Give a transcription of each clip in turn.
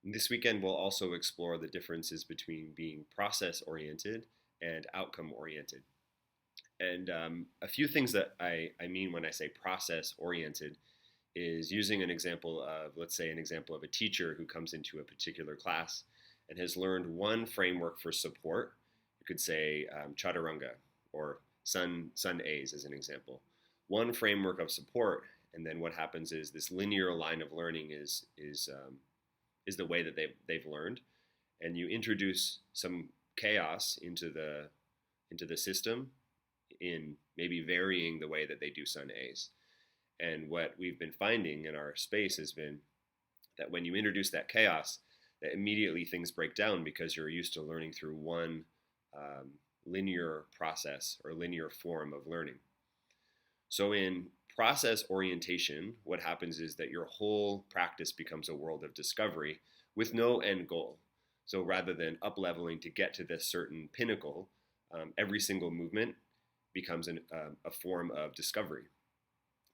This weekend, we'll also explore the differences between being process oriented and outcome oriented. And a few things that I mean when I say process oriented is using an example of, let's say, an example of a teacher who comes into a particular class and has learned one framework for support. You could say chaturanga or sun A's as an example. One framework of support, and then what happens is this linear line of learning is the way that they've learned, and you introduce some chaos into the system in maybe varying the way that they do sun A's. And what we've been finding in our space has been that when you introduce that chaos, that immediately things break down because you're used to learning through one um, linear process or linear form of learning. So in process orientation, what happens is that your whole practice becomes a world of discovery with no end goal. So rather than up leveling to get to this certain pinnacle, every single movement becomes a form of discovery.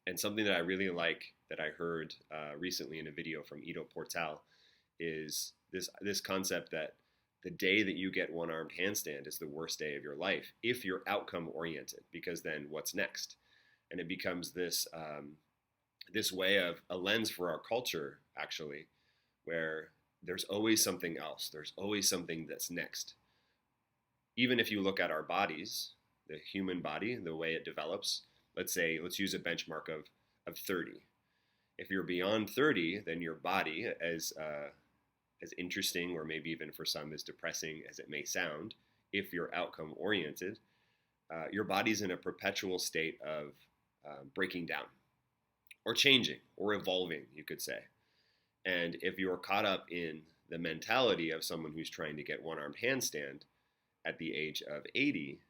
And something that I really like that I heard recently in a video from Ido Portal is this concept that the day that you get one-armed handstand is the worst day of your life if you're outcome oriented, because then what's next? And it becomes this way of a lens for our culture, actually, where there's always something else. There's always something that's next. Even if you look at our bodies, the human body, the way it develops, let's use a benchmark of 30. If you're beyond 30, then your body, as interesting or maybe even for some as depressing as it may sound, if you're outcome oriented, your body's in a perpetual state of breaking down or changing or evolving, you could say. And if you're caught up in the mentality of someone who's trying to get one-armed handstand at the age of 80,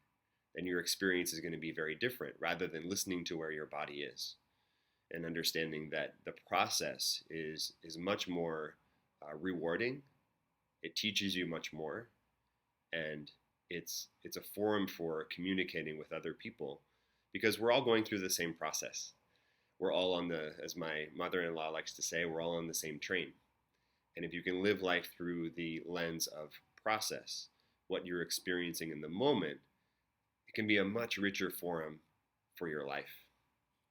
then your experience is going to be very different rather than listening to where your body is and understanding that the process is much more rewarding. It teaches you much more, and it's a forum for communicating with other people because we're all going through the same process. We're all on as my mother-in-law likes to say, we're all on the same train. And if you can live life through the lens of process, what you're experiencing in the moment, it can be a much richer forum for your life.